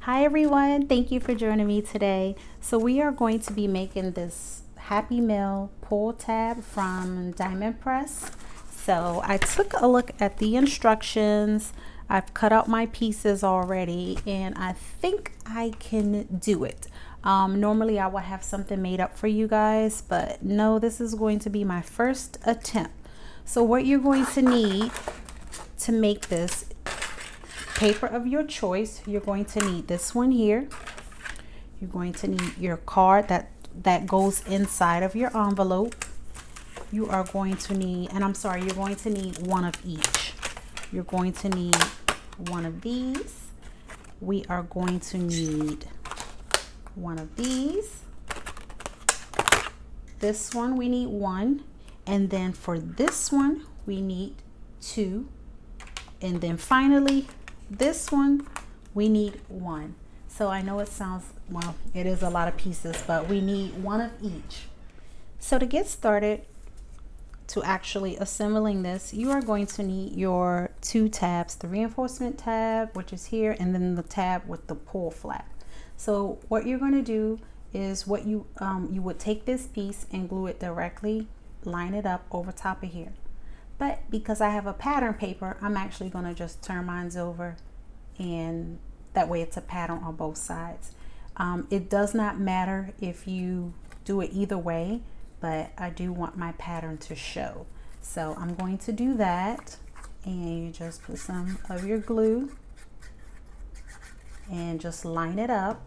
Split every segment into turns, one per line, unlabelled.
Hi everyone, thank you for joining me today. So we are going to be making this Happy Meal pull tab from Diamond Press. So I took a look at the instructions. I've cut out my pieces already and I think I can do it. Normally I would have something made up for you guys, but no, this is going to be my first attempt. So what you're going to need to make this paper of your choice, you're going to need this one here. You're going to need your card that goes inside of your envelope. You are going to need, and I'm sorry, you're going to need one of each. You're going to need one of these. We are going to need one of these. This one we need one, and then for this one we need two, and then finally this one we need one. So I know it sounds, well, it is a lot of pieces, but we need one of each. So to get started, to actually assembling this, you are going to need your two tabs, the reinforcement tab, which is here, and then the tab with the pull flap. So what you're going to do is what you would take this piece and glue it directly, line it up over top of here. But because I have a pattern paper, I'm actually going to just turn mine over, and that way it's a pattern on both sides. It does not matter if you do it either way, but I do want my pattern to show. So I'm going to do that, and you just put some of your glue and just line it up,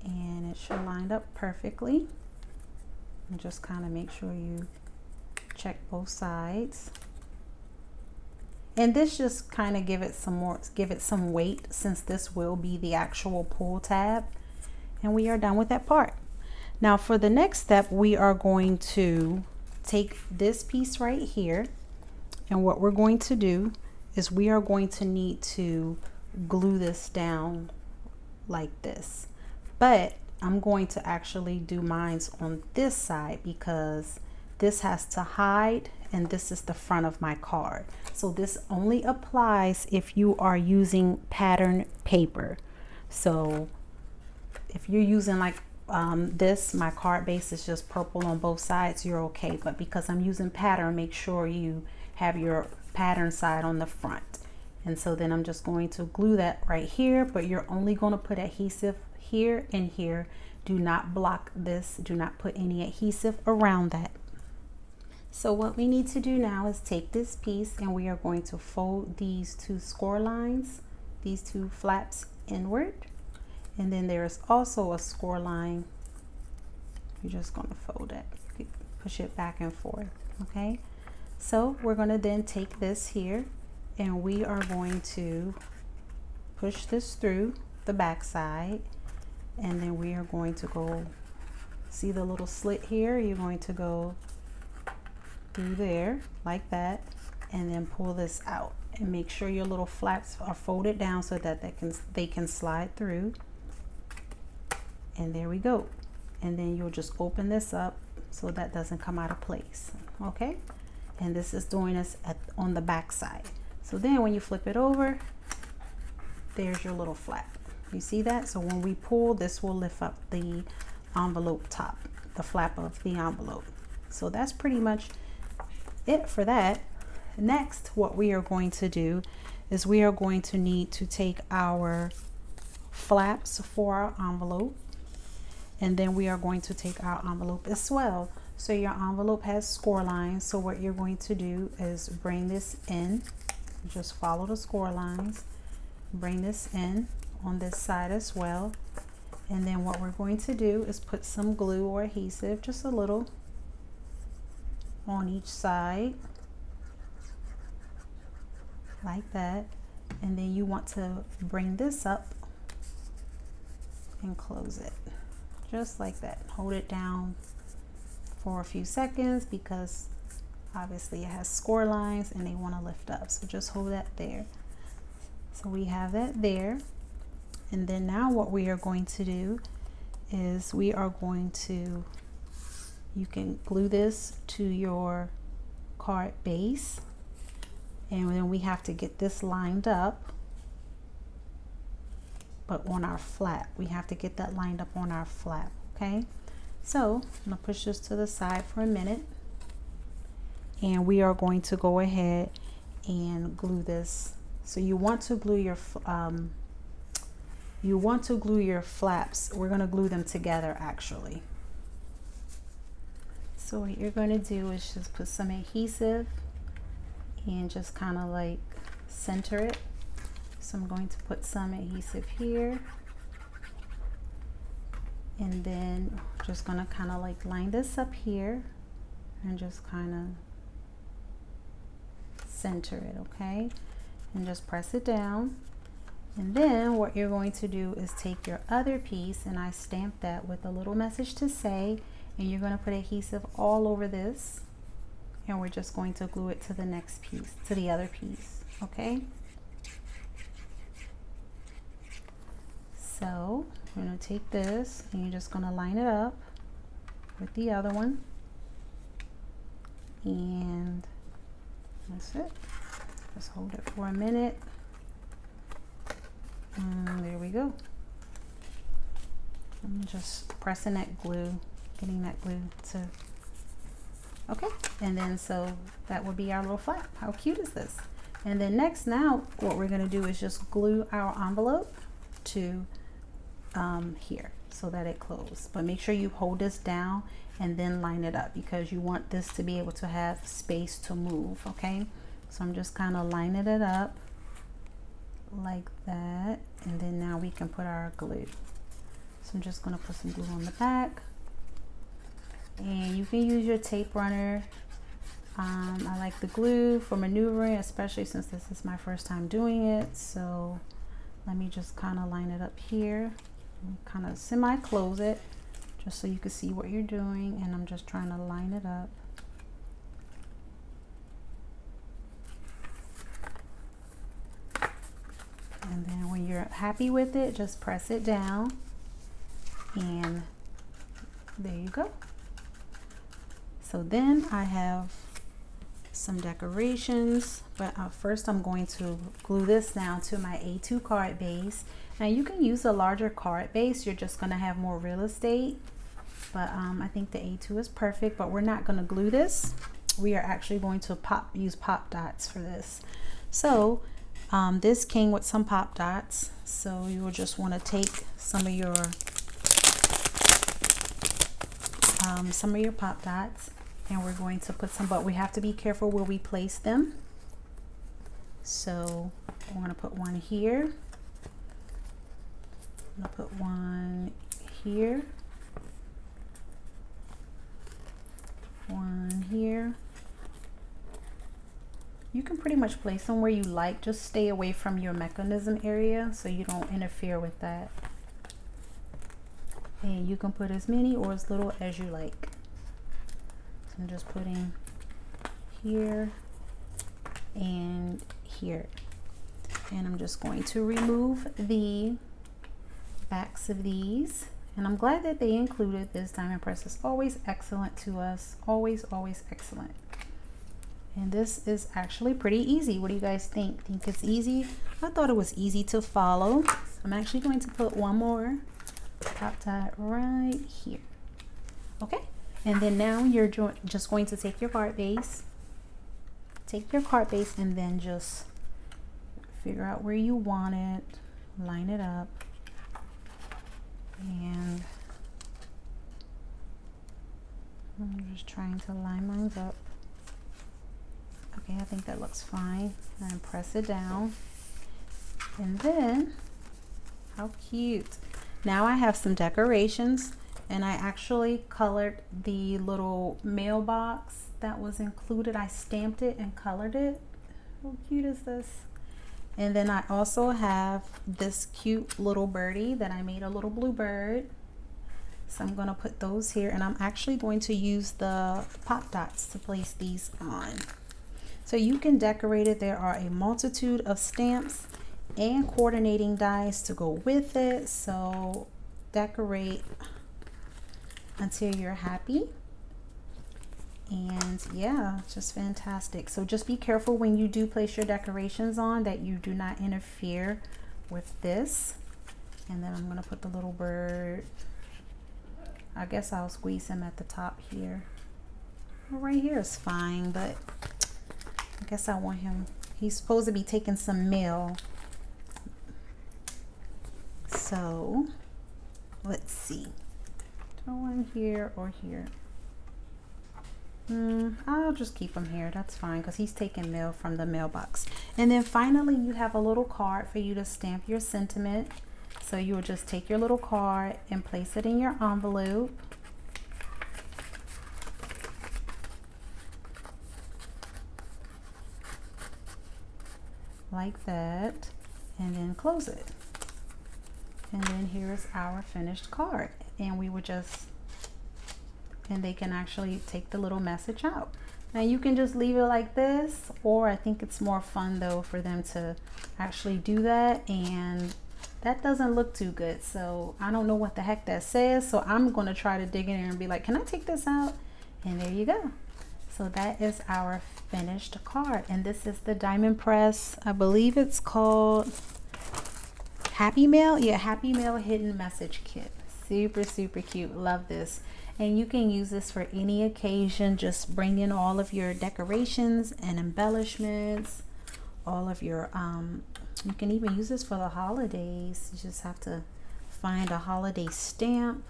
and it should line up perfectly. And just kind of make sure you check both sides, and this just kind of give it some weight, since this will be the actual pull tab. And we are done with that part. Now for the next step, we are going to take this piece right here, and what we're going to do is we are going to need to glue this down like this, but I'm going to actually do mines on this side because this has to hide, and this is the front of my card. So this only applies if you are using pattern paper. So if you're using like this, my card base is just purple on both sides, you're okay. But because I'm using pattern, make sure you have your pattern side on the front. And so then I'm just going to glue that right here, but you're only going to put adhesive here and here. Do not block this. Do not put any adhesive around that. So what we need to do now is take this piece, and we are going to fold these two score lines, these two flaps inward. And then there's also a score line. You're just going to fold it, push it back and forth. Okay. So we're going to then take this here, and we are going to push this through the back side, and then we are going to go, see the little slit here, you're going to go through there like that, and then pull this out, and make sure your little flaps are folded down so that they can slide through. And there we go. And then you'll just open this up so that doesn't come out of place. Okay, and this is doing this on the back side. So then when you flip it over, there's your little flap. You see that? So when we pull, this will lift up the envelope top, the flap of the envelope. So that's pretty much it for that. Next, what we are going to do is we are going to need to take our flaps for our envelope, and then we are going to take our envelope as well. So your envelope has score lines. So what you're going to do is bring this in, just follow the score lines, bring this in on this side as well. And then what we're going to do is put some glue or adhesive, just a little, on each side like that. And then you want to bring this up and close it just like that. Hold it down for a few seconds because obviously it has score lines and they want to lift up, so just hold that there. So we have that there. And then now what we are going to do is we are going to, you can glue this to your card base, and then we have to get this lined up but on our flap. We have to get that lined up on our flap, okay? So I'm gonna push this to the side for a minute, and we are going to go ahead and glue this. So you want to glue your flaps. We're gonna glue them together actually. So what you're gonna do is just put some adhesive and just kind of like center it. So I'm going to put some adhesive here, and then just gonna kind of like line this up here and just kind of center it, okay? And just press it down. And then what you're going to do is take your other piece, and I stamped that with a little message to say, and you're going to put adhesive all over this, and we're just going to glue it to the next piece, to the other piece, okay? So we're going to take this, and you're just going to line it up with the other one, and that's it. Just hold it for a minute. And there we go. I'm just pressing that glue, getting that glue to, okay. And then so that would be our little flap. How cute is this? And then next, now what we're gonna do is just glue our envelope to here so that it closes. But make sure you hold this down and then line it up, because you want this to be able to have space to move, okay? So I'm just kind of lining it up like that, and then now we can put our glue. So I'm just going to put some glue on the back, and you can use your tape runner. I like the glue for maneuvering, especially since this is my first time doing it. So let me just kind of line it up here, kind of semi-close it just so you can see what you're doing, and I'm just trying to line it up. And then when you're happy with it, just press it down, and there you go. So then I have some decorations, but first I'm going to glue this down to my A2 card base. Now you can use a larger card base, you're just going to have more real estate, but I think the A2 is perfect. But we're not going to glue this. We are actually going to use pop dots for this. So this came with some pop dots, so you will just want to take some of your pop dots, and we're going to put some, but we have to be careful where we place them. So I'm going to put one here, I'm going to put one here, one here. You can pretty much place them where you like, just stay away from your mechanism area so you don't interfere with that. And you can put as many or as little as you like. So I'm just putting here and here. And I'm just going to remove the backs of these. And I'm glad that they included this diamond press. It's always excellent to us. Always, always excellent. And this is actually pretty easy. What do you guys think? Think it's easy? I thought it was easy to follow. I'm actually going to put one more pop dot right here. Okay, and then now you're just going to take your card base. Take your card base and then just figure out where you want it. Line it up. And I'm just trying to line mine up. Okay, I think that looks fine. And press it down. And then, how cute. Now I have some decorations, and I actually colored the little mailbox that was included. I stamped it and colored it. How cute is this? And then I also have this cute little birdie that I made, a little blue bird. So I'm gonna put those here, and I'm actually going to use the pop dots to place these on. So you can decorate it. There are a multitude of stamps and coordinating dies to go with it. So decorate until you're happy. And yeah, just fantastic. So just be careful when you do place your decorations on that you do not interfere with this. And then I'm gonna put the little bird. I guess I'll squeeze him at the top here. Well, right here is fine, but I guess I want him, he's supposed to be taking some mail. So let's see. Do I want him here or here? I'll just keep him here. That's fine because he's taking mail from the mailbox. And then finally you have a little card for you to stamp your sentiment. So you will just take your little card and place it in your envelope. Like that, and then close it. And then here's our finished card. And we would just, and they can actually take the little message out. Now you can just leave it like this, or I think it's more fun though for them to actually do that, and that doesn't look too good. So I don't know what the heck that says. So I'm going to try to dig in there and be like, can I take this out? And there you go. So that is our finished card. And this is the Diamond Press. I believe it's called Happy Mail. Yeah, Happy Mail Hidden Message Kit. Super, super cute. Love this. And you can use this for any occasion. Just bring in all of your decorations and embellishments. All of your, you can even use this for the holidays. You just have to find a holiday stamp.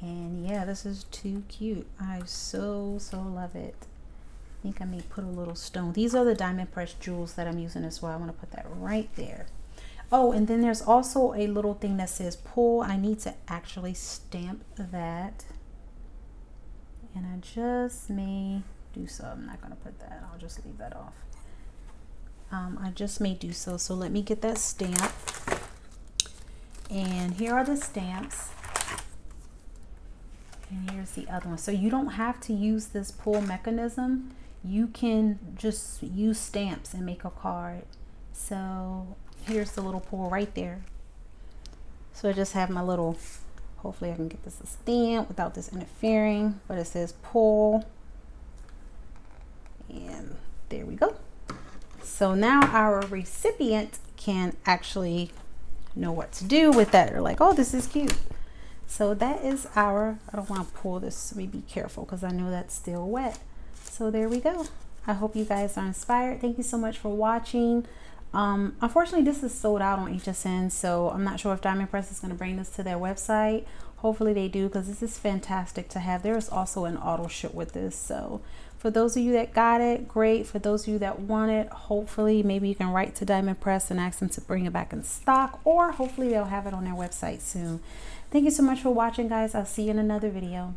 And yeah, this is too cute. I so love it. I think I may put a little stone. These are the Diamond Press jewels that I'm using as well. I want to put that right there. Oh, and then there's also a little thing that says pull. I need to actually stamp that. And I just may do so. I'm not going to put that. I'll just leave that off. I just may do so. So let me get that stamp. And here are the stamps. And here's the other one. So you don't have to use this pull mechanism. You can just use stamps and make a card. So here's the little pull right there. So I just have my little, hopefully I can get this a stamp without this interfering, but it says pull. And there we go. So now our recipient can actually know what to do with that. They're like, oh, this is cute. So that is our, I don't want to pull this, so be careful because I know that's still wet. So there we go. I hope you guys are inspired. Thank you so much for watching. Unfortunately, this is sold out on HSN, so I'm not sure if Diamond Press is going to bring this to their website. Hopefully they do, because this is fantastic to have. There is also an auto ship with this. So for those of you that got it, great. For those of you that want it, hopefully maybe you can write to Diamond Press and ask them to bring it back in stock, or hopefully they'll have it on their website soon. Thank you so much for watching, guys. I'll see you in another video.